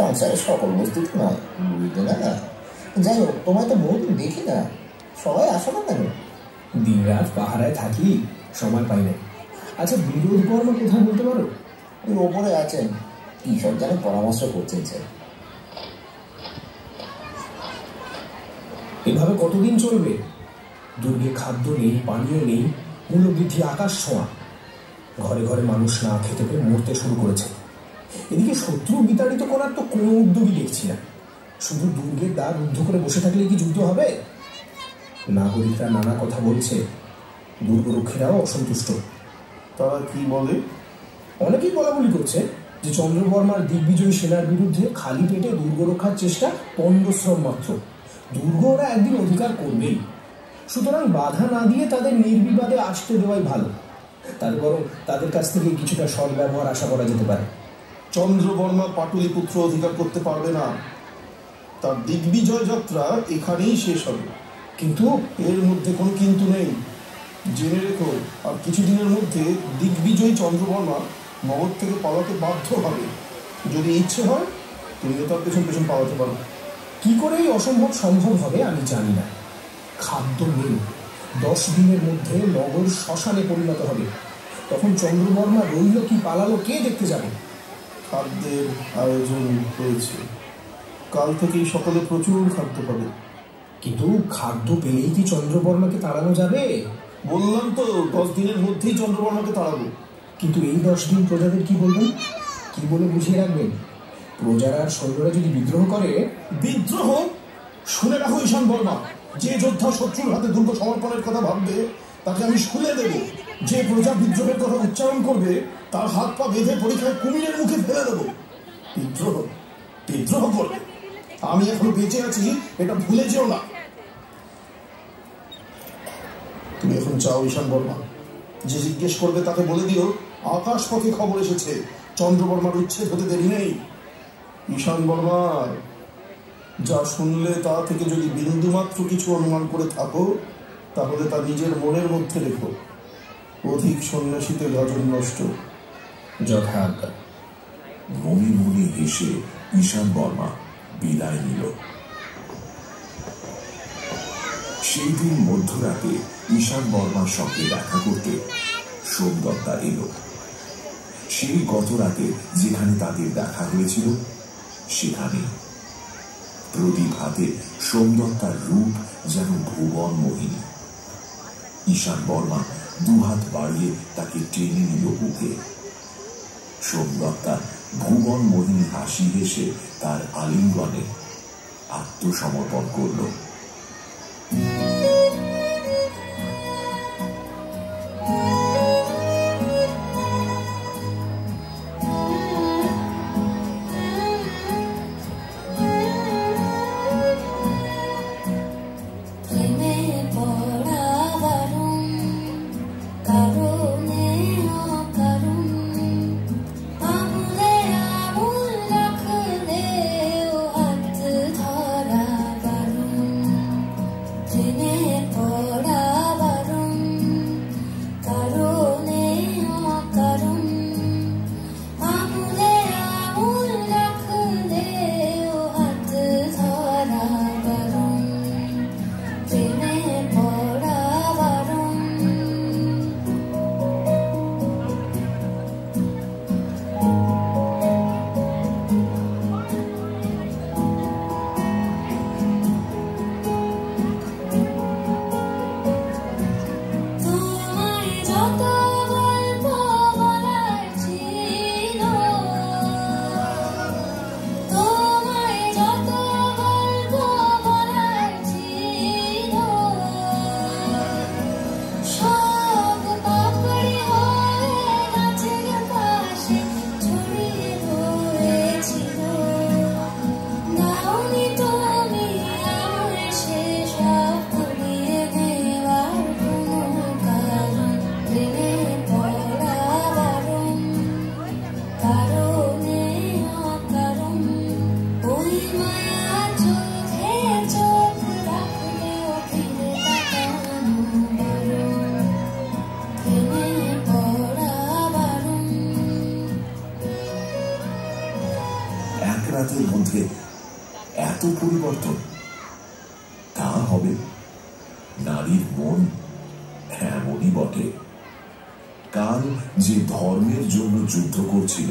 সংসারের সকল বস্তু তো নয়, বুঝলে না? যাই হোক, তোমায় তো বহুদিন দেখি না, সবাই আসো না কেন? দিন রাত পাহারায় থাকি, সময় পাই না। আচ্ছা, বিরোধ বর্মা কোথায় বলতে পারো? ওই ওপরে আছেন, কি সব যেন পরামর্শ করছেন স্যার। এভাবে কতদিন চলবে? দুর্গে খাদ্য নেই, পানীয় নেই, মূল্যবৃদ্ধি আকাশ ছোঁয়া। ঘরে ঘরে মানুষ না খেতে পেয়ে মরতে শুরু করেছে। এদিকে শত্রু বিতাড়িত করার তো কোনো উদ্যোগই দেখছি না। শুধু দুর্গের দ্বার রুদ্ধ করে বসে থাকলে কি যুদ্ধ হবে? নাগরিকরা নানা কথা বলছে, দুর্গরক্ষীরাও অসন্তুষ্ট। তারা কি বলে? অনেকেই বলাবলি করছে যে চন্দ্রবর্মার দিগ্বিজয়ী সেনার বিরুদ্ধে খালি পেটে দুর্গ রক্ষার চেষ্টা পণ্ডশ্রম মাত্র। দুর্গ ওরা একদিন অধিকার করবেই, সুতরাং বাধা না দিয়ে তাদের নির্বিবাদে আসতে দেওয়াই ভালো। তার বরং তাদের কাছ থেকে কিছুটা সৎ ব্যবহার আশা করা যেতে পারে। চন্দ্রবর্মা পাটলিপুত্র অধিকার করতে পারবে না, তার দিগ্বিজয় যাত্রা এখানেই শেষ হবে। কিন্তু এর মধ্যে কোনো কিন্তু নেই, জেনে রেখো। আর কিছুদিনের মধ্যে দিগ্বিজয়ী চন্দ্রবর্মা মগধ থেকে পালাতে বাধ্য হবে। যদি ইচ্ছে হয় তুমিও তার পেছন পেছন পালাতে পারো। কি করে এই অসম্ভব সম্ভব হবে আমি জানি না। খাদ্য নেই, 10 দিনের মধ্যে নগর শ্মশানে পরিণত হবে। তখন চন্দ্রবর্মা রইল কি পালালো কে দেখতে যাবে? খাদ্যের আয়োজন হয়েছে, কাল থেকেই সকলে প্রচুর খাদ্য পাবে। কিন্তু খাদ্য পেলেই কি চন্দ্রবর্মাকে তাড়ানো যাবে? বললাম তো 10 দিনের মধ্যেই চন্দ্রবর্মাকে তাড়াবো। কিন্তু এই 10 দিন প্রজাদের কি বলবেন? কি বলে বুঝিয়ে রাখবেন? প্রজারা আর সৈন্যরা যদি বিদ্রোহ করে? বিদ্রোহ? শুনে রাখো ঈশান বর্মা, যে যোদ্ধা শত্রুর হাতে দুর্গ সমর্পণের কথা ভাববে তাকে আমি শুলে দেব। যে প্রজা বিদ্রোহের কথা উচ্চারণ করবে তার হাত পা বেঁধে পরীক্ষায় কুমিরের মুখে ফেলে দেবো। বিদ্রোহ বিদ্রোহ করবে? আমি এখনো বেঁচে আছি, এটা ভুলে যেও না। তুমি এখন যাও ঈশান বর্মা, যে জিজ্ঞেস করবে তাকে বলে দিও আকাশ পথে খবর এসেছে, চন্দ্রবর্মার উচ্ছেদ হতে দেরি নেই। ঈশান বর্মা, যা শুনলে তা থেকে যদি বিন্দুমাত্র কিছু অনুমান করে থাকো তাহলে তা নিজের মনের মধ্যে রেখো। অধিক সন্ন্যাসীতে গজন নষ্ট। যথা আজ্ঞা। মনে মনে হেসে ঈশান বর্মা বিদায় নিল। সেই দিন মধ্যরাতে ঈশান বর্মার সঙ্গে দেখা করতে সোমদত্তা এলো। সেই গত রাতে যেখানে তাদের দেখা হয়েছিল সেখানে প্রদীপ হাতে সোমদত্তার রূপ যেন ভুবন মোহিনী। ঈশান বর্মা দুহাত বাড়িয়ে তাকে টেনে নিল বুকে। সোমদত্তা ভুবন মোহিনী হাসি হেসে তার আলিঙ্গনে আত্মসমর্পণ করল। রাতের মধ্যে এত পরিবর্তন? তা হবে নারীর মন এমনই বটে। কাল যে ধর্মের জন্য যুদ্ধ করছিল,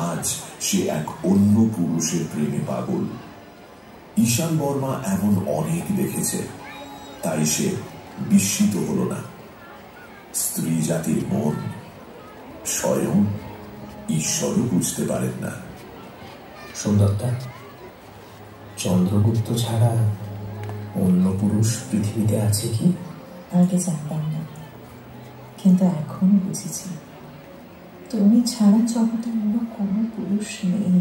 আজ সে এক অন্য পুরুষের প্রেমে পাগল। ঈশান বর্মা এমন অনেক দেখেছে, তাই সে বিস্মিত হল না। স্ত্রী জাতির মন স্বয়ং ঈশ্বরও বুঝতে পারেন না। সুন্দরতা, চন্দ্রগুপ্ত ছাড়া অন্য পুরুষ পৃথিবীতে আছে কি? আগে জানতাম না, কিন্তু এখন বুঝেছি তুমি ছাড়া জগতে অন্য কোনো পুরুষ নেই।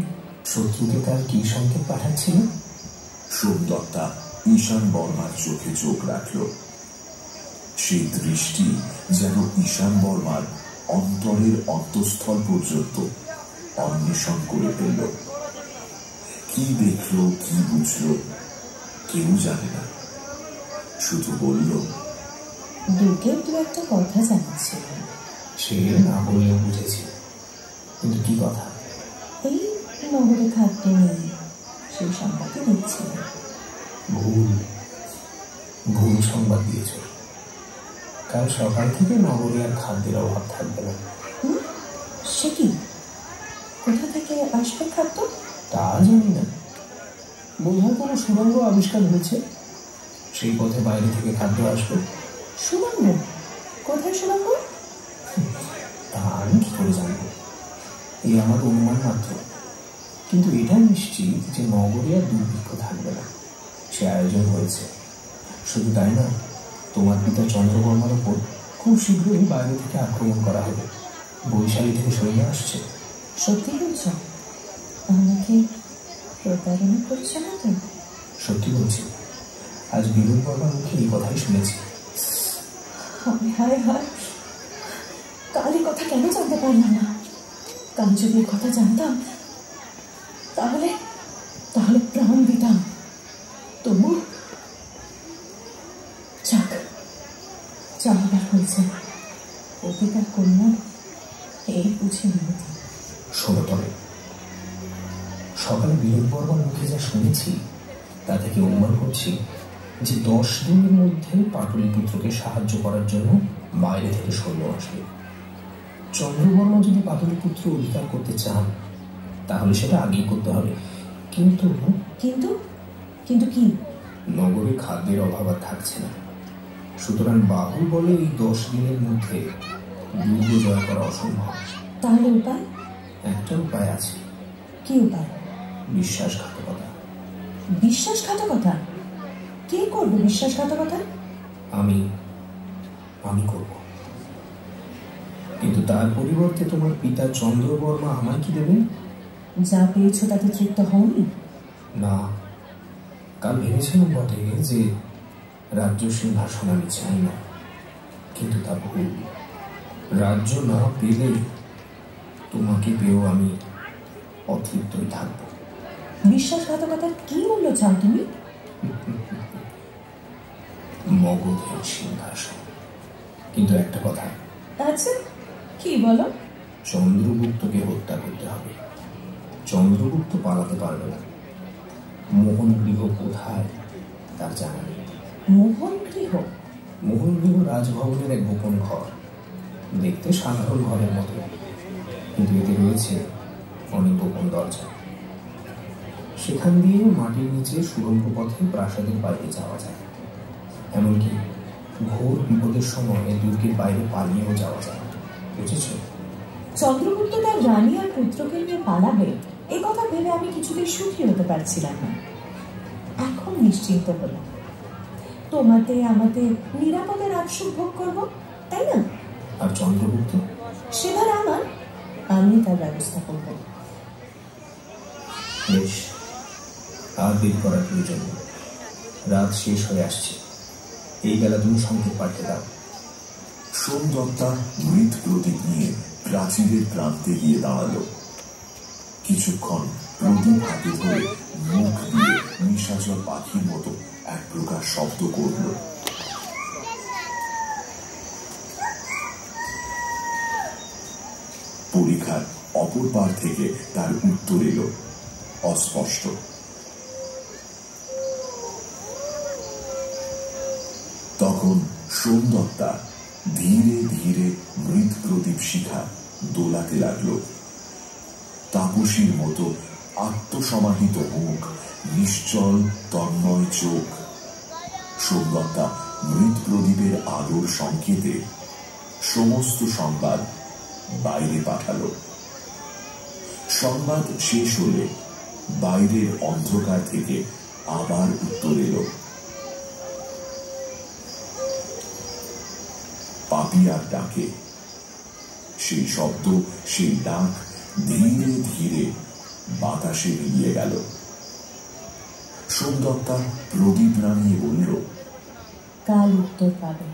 শত্রুকে তার কি সংকেত পাঠাচ্ছিল? সোমদত্তা ঈশান বর্মার চোখে চোখ রাখল। সেই দৃষ্টি যেন ঈশান বর্মার অন্তরের অন্তঃস্থল পর্যন্ত অন্বেষণ করে ফেলল। কি দেখলো, কি বুঝলো, কেউ জানে না। শুধু বলল, দুর্গের দু একটা কথা জানাচ্ছিল। সে না বললেও বুঝেছি, কিন্তু কি কথা? এই নগরে খাদ্য নেই, সেই সংবাদই দিচ্ছিল। ভুল সংবাদ দিয়েছ। কাল সকাল থেকে নগরে আর খাদ্যের অভাব থাকবে না। সে কি? কোথা থেকে আসবে খাদ্য? তা জানি না, বোধহয় কোনো সুড়ঙ্গ আবিষ্কার হয়েছে, সেই পথে বাইরে থেকে খাদ্য আসবে। সুড়ঙ্গ? কোথায় সুড়ঙ্গ? তা আমি কি করে জানবো? এই আমার অনুমান মাত্র, কিন্তু এটা নিশ্চিত যে নগরে আর দুর্ভিক্ষ থাকবে না, সে আয়োজন হয়েছে। শুধু তাই না, তোমার পিতা চন্দ্রবর্মার ওপর খুব শীঘ্রই বাইরে থেকে আক্রমণ করা হবে। বৈশালী থেকে সৈন্য আসছে। সত্যি বলছ? আমাকে প্রতারণা করছে না তো? সত্যি বলছি, আজ বিরোধ বর্মার মুখে এই কথাই শুনেছি। হায় হায়, কাল এই কথা কেন জানতে পারলাম না? কাল যদি এই কথা জানতাম তাহলে তাহলে প্রাণ দিতাম। তবু যাক, যা হবার হয়েছে। অধিকার কন্যা এই বুঝে নিয়তি। শোনো তবে, সকালে বিরোধ বর্মার মুখে যা শুনেছি তা থেকে অনুমান করছি যে 10 দিনের মধ্যে পাটলিপুত্রকে সাহায্য করার জন্য বাইরে থেকে সৈন্য আসবে। চন্দ্রবর্মা যদি পাটলিপুত্র অধিকার করতে চান তাহলে সেটা আগেই করতে হবে। কিন্তু কিন্তু কিন্তু কি? নগরে খাদ্যের অভাব আর থাকছে না, সুতরাং বাহু বলে এই 10 দিনের মধ্যে দুর্গ জয় করা অসম্ভব। তাহলে উপায়? একটা উপায় আছে। কি উপায়? বিশ্বাসঘাতকতা। বিশ্বাসঘাতকতা? কে করবে বিশ্বাসঘাতকতা? আমি করব, কিন্তু তার পরিবর্তে তোমার পিতা চন্দ্রবর্মা আমায় কি দেবেন? যা পেয়েছ তাতে তৃপ্ত হওনি? না, কাল ভেবেছিলাম বটে যে রাজ্য সিংহাসন আমি চাই না, কিন্তু তা ভুল। রাজ্য না পেলে তোমাকে পেয়েও আমি অতৃপ্তই থাকবো। বিশ্বাসঘাতকতার কি মূল্য চাও তুমি? মগধের সিংহাসন। কিন্তু একটা কথা। আচ্ছা, কি বলো? চন্দ্রগুপ্তকে হত্যা করতে হবে। চন্দ্রগুপ্ত পালাতে পারবে না। মোহন গৃহ কোথায় তার জানা নেই। মোহন গৃহ? মোহন গৃহ রাজভবনের এক গোপন ঘর, দেখতে সাধারণ ঘরের মতো, কিন্তু এতে রয়েছে অনেক গোপন দরজা। সেখান দিয়ে মাটির নিচে সুড়ঙ্গ পথে প্রাসাদের বাইরে যাওয়া যায়। এমনকি ঘোর বিপদের সময় দুর্গের বাইরে পালিয়েও যাওয়া যায়। বুঝেছ? চন্দ্রগুপ্ত তার রানী আর পুত্রকে নিয়ে পালাবে, এ কথা ভেবে আমি কিছুতেই সুখী হতে পারছিলাম না। এখন নিশ্চিন্ত হলাম, তোমাতে আমাতে নিরাপদে রাজসুখ ভোগ করবো, তাই না? আর চন্দ্রগুপ্ত? সেবার আমার, আমি তার ব্যবস্থা করব। বেশ, আর দেরি করার প্রয়োজন নেই। রাত শেষ হয়ে আসছে, এই বেলা তুমি সংকেত পাঠিয়ে দাও। সোমদত্তা মৃত প্রদীপ নিয়ে প্রাচীরের প্রান্তে গিয়ে দাঁড়ালো। কিছুক্ষণ প্রদীপ হাতে ধরে মুখ দিয়ে নিশাচর পাখির মতো এক প্রকার শব্দ করল। পরীক্ষার অপর পার থেকে তার উত্তর এলো। অস্পষ্ট। তখন সোমদত্তা ধীরে ধীরে মৃত প্রদীপ শিখা দোলাতে লাগলো। তাপসীর মতো আত্মসমাহিত মুখ, নিশ্চল তন্ময় চোখ। সোমদত্তা মৃত প্রদীপের আলোর সংকেতে সমস্ত সংবাদ বাইরে পাঠালো। সংবাদ শেষ হলে বাইরের অন্ধকার থেকে আবার উত্তর এলো। পাপিয়ার ডাকে। সেই শব্দ, সেই ডাক ধীরে ধীরে বাতাসে মিলিয়ে গেল। সোমদত্তা প্রদীপ নামিয়ে বলল, কাল উত্তর পাবে।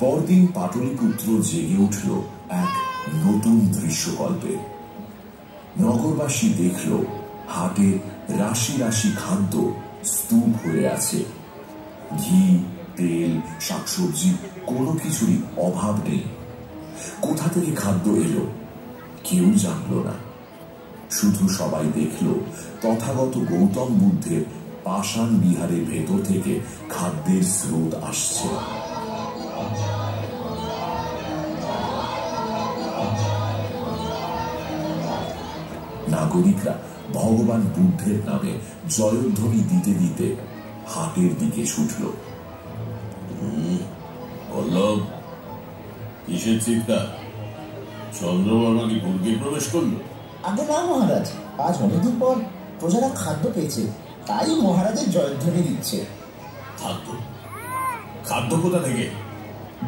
পরদিন পাটলিপুত্র জেগে উঠল এক নতুন দৃশ্যকল্পে। নগরবাসী দেখল হাটে রাশি রাশি খাদ্য স্তূপ হয়ে আছে। ঘি, তেল, শাকসবজি কোনো কিছুরই অভাব নেই। কোথা থেকে খাদ্য এলো কেউ জানল না। শুধু সবাই দেখল তথাগত গৌতম বুদ্ধের পাষাণ বিহারের ভেতর থেকে খাদ্যের স্রোত আসছে। নাগরিকরা ভগবান বুদ্ধের নামে জয়ধ্বনি দিতে দিতে হাটের দিকে ছুটল। বল্লভ, কিসের চিৎকার? চন্দ্রবর্মা কি দুর্গে প্রবেশ করলো? আগে না মহারাজ, আজ অনেকদিন পর প্রজারা খাদ্য পেয়েছে, তাই মহারাজের জয়ধ্বনি দিচ্ছে। খাদ্য? খাদ্য কোথা থেকে?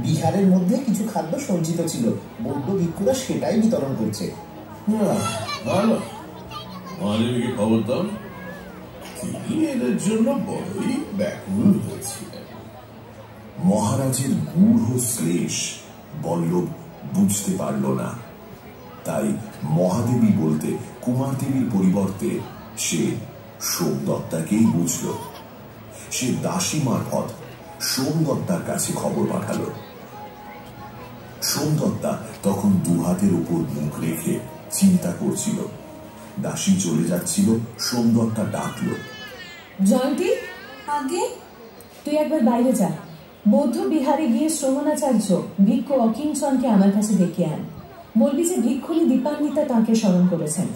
বিহারের মধ্যে কিছু খাদ্য সঞ্চিত ছিল, বৌদ্ধ ভিক্ষুরা সেটাই বিতরণ করছে। ভালো, মহাদেবীকে খবর দাও। তিনি এদের জন্য বড়ই ব্যাকুল হয়েছিলেন। মহারাজের গূঢ় শ্লেষ বল্লভ বুঝতে পারল না। তাই মহাদেবী বলতে কুমার দেবীর পরিবর্তে সে সোমদত্তাকেই বুঝল। সে দাসী মারফত সোমদত্তার কাছে খবর পাঠাল। সোমদত্তা তখন দুহাতের উপর মুখ রেখে চিন্তা করছিল। দাসী চলে যাচ্ছিল, সোমদত্তা ডাকল, জয়ন্তী, আগে তুই একবার বাইরে যা। বৌদ্ধ বিহারে গিয়ে শ্রবণাচার্য ভিক্ষু অকিঞ্চনকে আমার কাছে ডেকে আন। বলবি যে ভিক্ষুনি দীপান্বিতা তাঁকে স্মরণ করেছেন,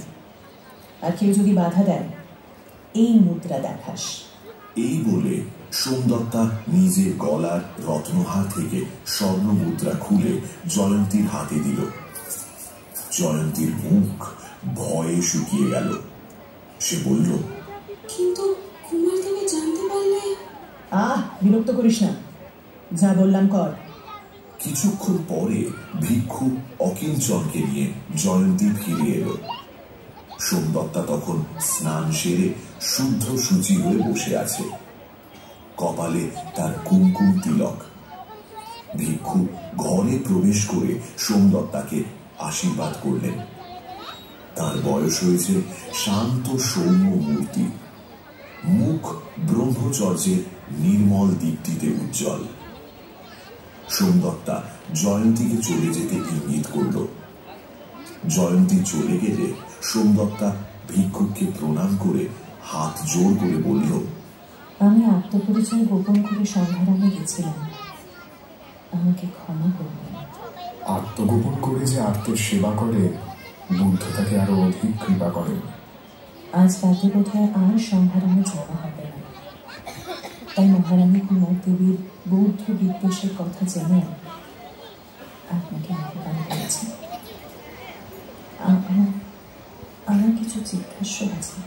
আর কেউ যদি বাধা দেয় এই মুদ্রা দেখাস। এই বলে সোমদত্তা নিজের গলার রত্নহার থেকে স্বর্ণ মুদ্রা খুলে জয়ন্তীর হাতে দিল। জয়ন্তীর মুখ ভয়ে শুকিয়ে গেল। সে বলল, কিন্তু কুমার দেবী জানতে পারলে? বিরক্ত করিস না, যা বললাম কর। কিছুক্ষণ পরে ভিক্ষু অকিঞ্চনকে নিয়ে জয়ন্তী ফিরে এলো। সোমদত্তা তখন স্নান সেরে শুদ্ধ শুচি হয়ে বসে আছে। কপালে তার কুমকুম তিলক। ভিক্ষু ঘরে প্রবেশ করে সোমদত্তাকে আশীর্বাদ করলেন। তার বয়স হয়েছে শান্ত সৌম্য মূর্তি, মুখ ব্রহ্মচর্যের নির্মল দীপ্তিতে উজ্জ্বল। সোমদত্তা জয়ন্তীকে চলে যেতে ইঙ্গিত করল। জয়ন্তী চলে গেলে সোমদত্তা ভিক্ষুককে প্রণাম করে হাত জোর করে বলল, আমি আত্মপরিচয় গোপন করে সংগ্রামে গেছিলাম, আমাকে ক্ষমা করবেন। আত্মগোপন করে যে আত্মের সেবা করে বুদ্ধ তাকে আরো অধিক কৃপা করেন। আজ রাতে বোধহয় আর সংগ্রামে যাওয়া হবে না, তাই মহারানী কুমার দেবীর বৌদ্ধ বিদ্বেষের কথা জেনে আপনাকে আহ্বান করেছি। আমার কিছু জিজ্ঞাস্য আছে।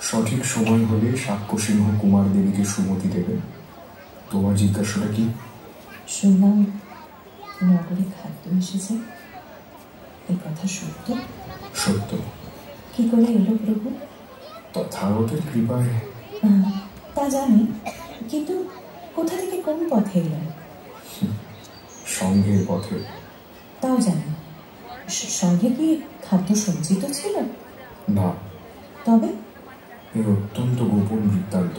সঠিক সময় হলে সাক্ষ্য সিংহ কুমার দেবীকে সুমতি দেবেন। তোমার জিজ্ঞাসাটা কি? শুনলাম নগরে খাদ্য এসেছে, এই কথা সত্য? সত্য। কি করে এলো প্রভু? তথাগতের কৃপায়। তা জানি, কিন্তু কোথা থেকে কোন পথে এলেন? সঙ্ঘের পথে। তাও জানি। সঙ্গে কি খাদ্য সঞ্চিত ছিল? না। তবে এর অত্যন্ত গোপন বৃত্তান্ত।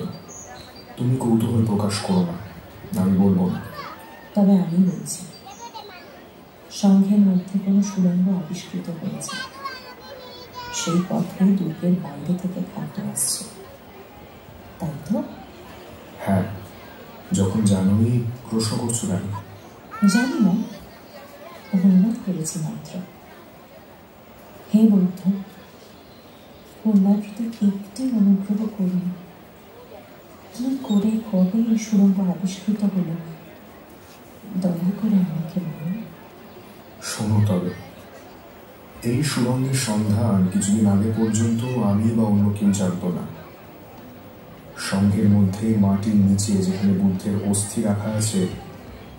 তুমি কৌতূহল প্রকাশ করো না, আমি বলবো না। তবে আমি বলছি, সংঘের মধ্যে কোনো সুড়ঙ্গ আবিষ্কৃত হয়েছে। সেই পথে দুর্গের বাইরে থেকে খাদ্য আসছে, তাই তো? হ্যাঁ, যখন জানোই প্রশ্ন করছো কেন? জানি না, অনুমান করেছি মাত্র। হে বৌদ্ধ, কন্যার প্রতি একটি অনুগ্রহ করুন। কি করে কবে এই সুড়ঙ্গ আবিষ্কৃত হলো, দয়া করে আমাকে বলুন। শোনো তবে, এই সুড়ঙ্গের সন্ধান কিছুদিন আগে পর্যন্ত আমি বা অন্য কেউ জানত না। সংঘের মধ্যে মাটির নিচে যেখানে বুদ্ধের অস্থি রাখা আছে,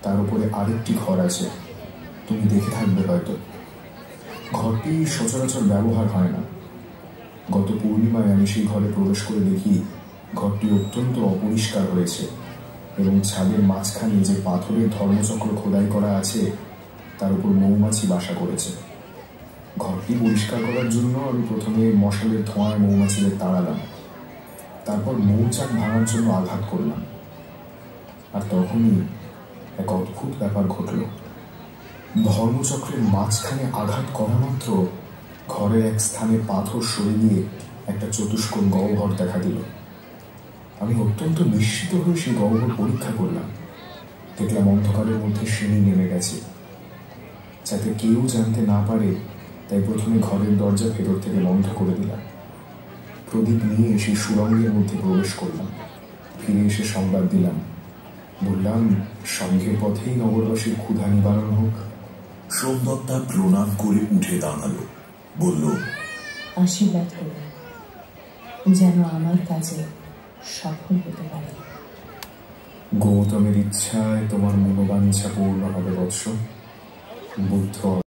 তার উপরে আরেকটি ঘর আছে, তুমি দেখে থাকবে হয়তো। ঘরটি সচরাচর ব্যবহার হয় না। গত পূর্ণিমায় আমি সেই ঘরে প্রবেশ করে দেখি ঘরটি অত্যন্ত অপরিষ্কার হয়েছে এবং ছাদের মাঝখানে যে পাথরের ধর্মচক্র খোদাই করা আছে তার উপর মৌমাছি বাসা করেছে। ঘরটি পরিষ্কার করার জন্য আমি প্রথমে মশালের ধোঁয়ায় মৌমাছিদের তাড়ালাম, তারপর মৌচাক ভাঙার জন্য আঘাত করলাম। আর তখনই এক অদ্ভুত ব্যাপার ঘটল। ধর্মচক্রের মাঝখানে আঘাত করা মাত্র ঘরের এক স্থানে পাথর সরে গিয়ে একটা চতুষ্কোণ গহ্বর দেখা দিল। আমি অত্যন্ত নিশ্চিত হয়ে সেই গহ্বর পরীক্ষা করলাম। দেখলাম অন্ধকারের মধ্যে সিঁড়ি নেমে গেছে। যাতে কেউ জানতে না পারে তাই প্রথমে ঘরের দরজা ভেতর থেকে বন্ধ করে দিলাম। প্রদীপ নিয়ে সেই সুড়ঙ্গের মধ্যে প্রবেশ করলাম। ফিরে এসে সংবাদ দিলাম, বললাম সংঘের পথেই নগরবাসীর ক্ষুধা নিবারণ হোক। সোমদত্তা প্রণাম করে উঠে দাঁড়ালো, বলল, আশীর্বাদ করুন যেন আমার কাজে সফল হতে পারে। গৌতমের ইচ্ছায় তোমার মনোবাঞ্ছা পূর্ণ হবে বৎস। বুদ্ধ